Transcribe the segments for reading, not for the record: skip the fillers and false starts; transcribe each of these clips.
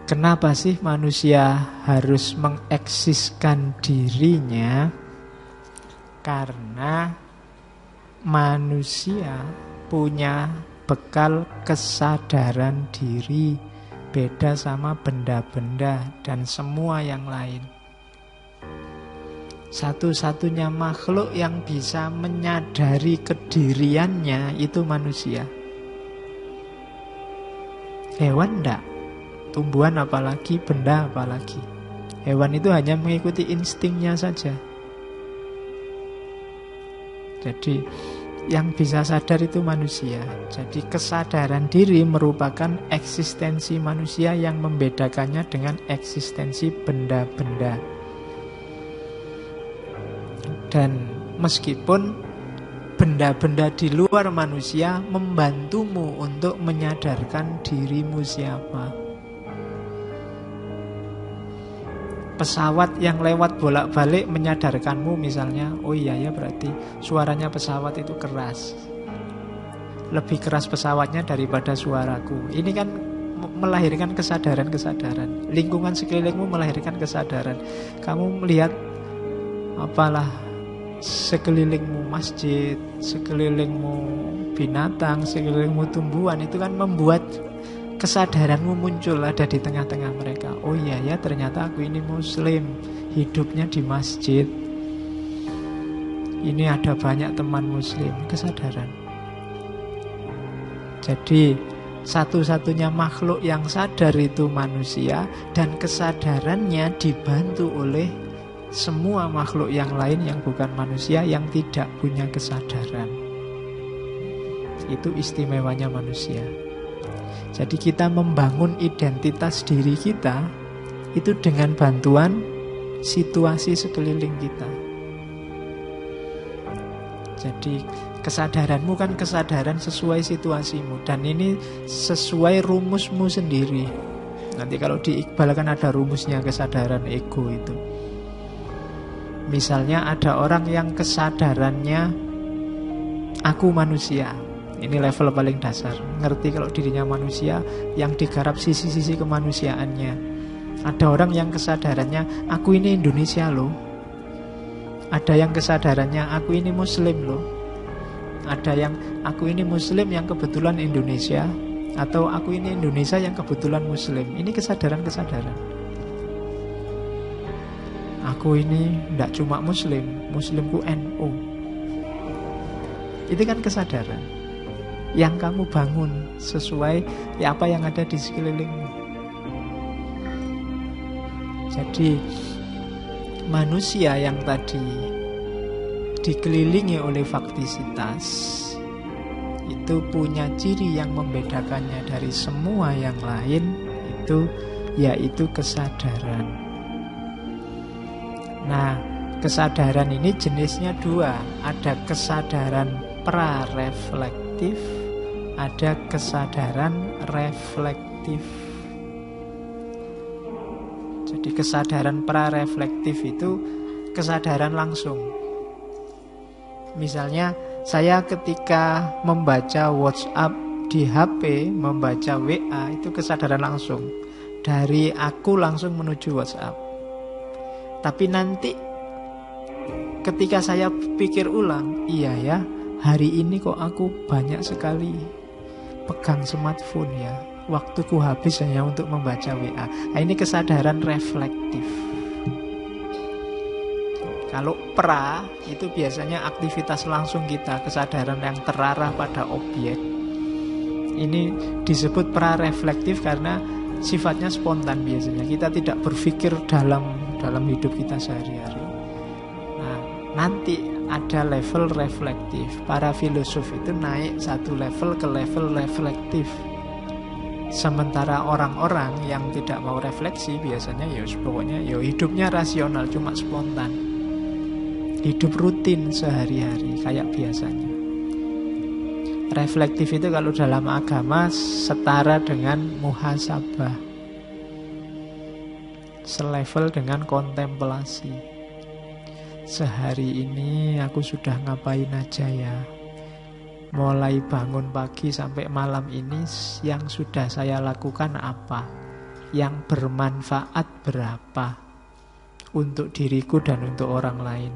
Kenapa sih manusia harus mengeksiskan dirinya? Karena manusia punya bekal kesadaran diri, beda sama benda-benda dan semua yang lain. Satu-satunya makhluk yang bisa menyadari kediriannya itu manusia. Hewan enggak, tumbuhan apalagi, benda apalagi. Hewan itu hanya mengikuti instingnya saja. Jadi yang bisa sadar itu manusia. Jadi kesadaran diri merupakan eksistensi manusia yang membedakannya dengan eksistensi benda-benda. Dan meskipun benda-benda di luar manusia membantumu untuk menyadarkan dirimu siapa. Pesawat yang lewat bolak-balik menyadarkanmu misalnya, oh iya ya berarti suaranya pesawat itu keras. Lebih keras pesawatnya daripada suaraku. Ini kan melahirkan kesadaran-kesadaran. Lingkungan sekelilingmu melahirkan kesadaran. Kamu melihat apalah, sekelilingmu masjid, sekelilingmu binatang, sekelilingmu tumbuhan, itu kan membuat kesadaranmu muncul ada di tengah-tengah mereka. Oh iya ya, ternyata aku ini muslim, hidupnya di masjid. Ini ada banyak teman muslim, kesadaran. Jadi satu-satunya makhluk yang sadar itu manusia, dan kesadarannya dibantu oleh semua makhluk yang lain yang bukan manusia yang tidak punya kesadaran. Itu istimewanya manusia. Jadi kita membangun identitas diri kita itu dengan bantuan situasi sekeliling kita. Jadi kesadaranmu kan kesadaran sesuai situasimu, dan ini sesuai rumusmu sendiri. Nanti kalau di Iqbal kan ada rumusnya kesadaran ego itu. Misalnya ada orang yang kesadarannya aku manusia. Ini level paling dasar. Ngerti kalau dirinya manusia, yang digarap sisi-sisi kemanusiaannya. Ada orang yang kesadarannya aku ini Indonesia loh. Ada yang kesadarannya aku ini muslim loh. Ada yang aku ini muslim yang kebetulan Indonesia, atau aku ini Indonesia yang kebetulan muslim. Ini kesadaran-kesadaran. Aku ini tidak cuma muslim, muslimku NU. Itu kan kesadaran yang kamu bangun sesuai apa yang ada di sekelilingmu. Jadi manusia yang tadi dikelilingi oleh faktisitas itu punya ciri yang membedakannya dari semua yang lain, itu yaitu kesadaran. Nah, kesadaran ini jenisnya dua. Ada kesadaran prareflektif, ada kesadaran reflektif. Jadi kesadaran prareflektif itu kesadaran langsung. Misalnya saya ketika membaca WhatsApp di HP, membaca WA, itu kesadaran langsung. Dari aku langsung menuju WhatsApp. Tapi nanti ketika saya pikir ulang, iya ya, hari ini kok aku banyak sekali pegang smartphone ya, waktuku habis hanya untuk membaca WA. Nah, ini kesadaran reflektif. Kalau pra itu biasanya aktivitas langsung kita, kesadaran yang terarah pada objek. Ini disebut pra reflektif karena sifatnya spontan biasanya. Kita tidak berpikir dalam hidup kita sehari-hari. Nah, nanti ada level reflektif. Para filosof itu naik satu level ke level reflektif. Sementara orang-orang yang tidak mau refleksi biasanya ya pokoknya ya hidupnya rasional, cuma spontan. Hidup rutin sehari-hari kayak biasanya. Reflektif itu kalau dalam agama setara dengan muhasabah, selevel dengan kontemplasi. Sehari ini aku sudah ngapain aja ya? Mulai bangun pagi sampai malam ini yang sudah saya lakukan apa? yang bermanfaat berapa untuk diriku dan untuk orang lain.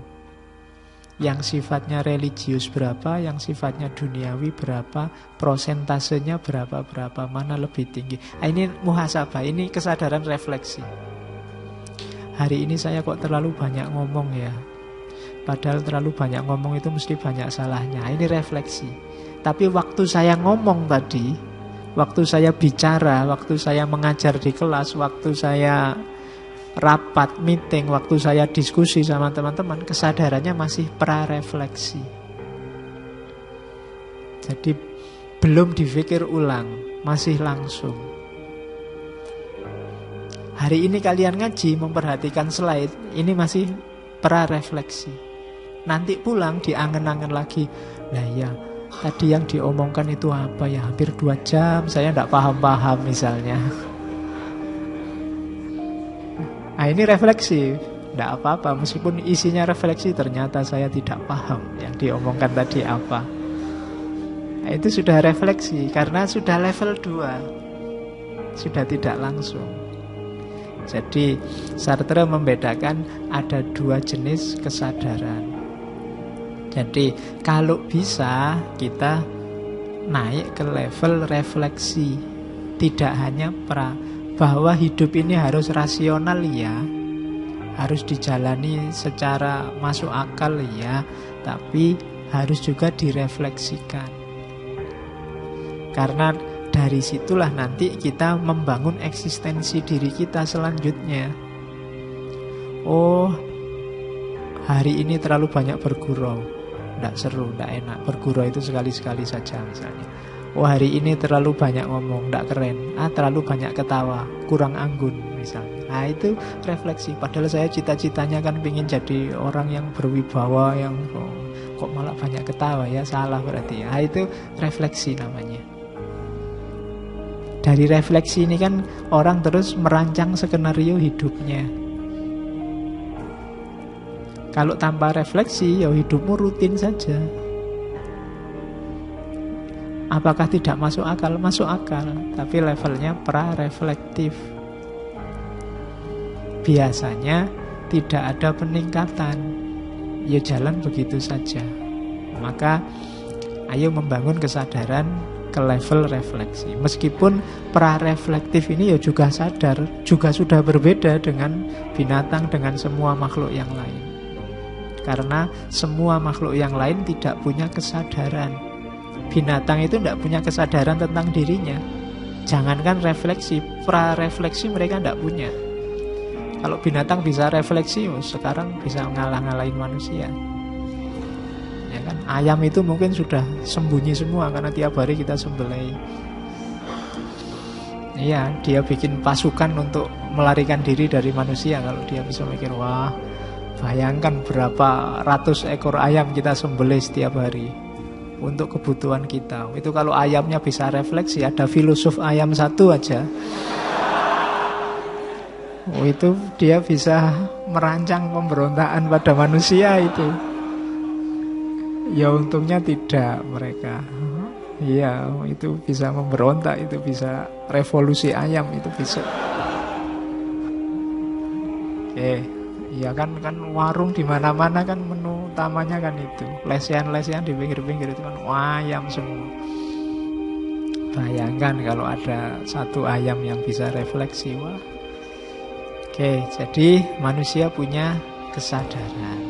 Yang sifatnya religius berapa, yang sifatnya duniawi berapa, prosentasenya berapa, mana lebih tinggi. Ini muhasabah, ini kesadaran refleksi. Hari ini saya kok terlalu banyak ngomong ya. Padahal terlalu banyak ngomong itu mesti banyak salahnya. Ini refleksi. Tapi waktu saya ngomong tadi, waktu saya bicara, waktu saya mengajar di kelas, waktu saya rapat, meeting, waktu saya diskusi sama teman-teman, kesadarannya masih pra-refleksi. Jadi belum dipikir ulang, masih langsung. Hari ini kalian ngaji, memperhatikan slide, ini masih pra-refleksi. Nanti pulang diangen-angen lagi. Lah ya, tadi yang diomongkan itu apa ya? Hampir 2 jam saya tidak paham-paham misalnya. Nah ini refleksi, tidak apa-apa. Meskipun isinya refleksi, ternyata saya tidak paham yang diomongkan tadi apa. Nah, itu sudah refleksi, karena sudah level 2, sudah tidak langsung. Jadi Sartre membedakan ada 2 jenis kesadaran. Jadi kalau bisa kita naik ke level refleksi, tidak hanya bahwa hidup ini harus rasional ya, harus dijalani secara masuk akal ya, tapi harus juga direfleksikan. Karena dari situlah nanti kita membangun eksistensi diri kita selanjutnya. Oh, hari ini terlalu banyak bergurau, tidak seru, tidak enak. Bergurau itu sekali-sekali saja misalnya. Oh, hari ini terlalu banyak ngomong, tidak keren. Terlalu banyak ketawa, kurang anggun misalnya. Nah itu refleksi. Padahal saya cita-citanya kan ingin jadi orang yang berwibawa, yang kok malah banyak ketawa ya, salah berarti. Nah itu refleksi namanya. Dari refleksi ini kan orang terus merancang skenario hidupnya. Kalau tanpa refleksi, ya hidupmu rutin saja. Apakah tidak masuk akal? Masuk akal, tapi levelnya pra-reflektif. Biasanya tidak ada peningkatan, ya jalan begitu saja. Maka ayo membangun kesadaran ke level refleksi. Meskipun pra-reflektif ini ya juga sadar, juga sudah berbeda dengan binatang, dengan semua makhluk yang lain. Karena semua makhluk yang lain tidak punya kesadaran. Binatang itu tidak punya kesadaran tentang dirinya. Jangankan refleksi, pra-refleksi mereka tidak punya. Kalau binatang bisa refleksi, sekarang bisa ngalah-ngalahin manusia. Ya kan? Ayam itu mungkin sudah sembunyi semua karena tiap hari kita sembelih. Iya, dia bikin pasukan untuk melarikan diri dari manusia. Kalau dia bisa mikir, wah, bayangkan berapa ratus ekor ayam kita sembelih setiap hari untuk kebutuhan kita. Itu kalau ayamnya bisa refleksi, ada filosof ayam satu aja, itu dia bisa merancang pemberontakan pada manusia itu. Ya untungnya tidak mereka. Iya, itu bisa memberontak, itu bisa revolusi ayam, itu bisa. Iya kan warung di mana-mana kan menu utamanya kan itu. Lesehan-lesehan di pinggir-pinggir itu kan ayam semua. Bayangkan kalau ada satu ayam yang bisa refleksi, wah. Oke, jadi manusia punya kesadaran.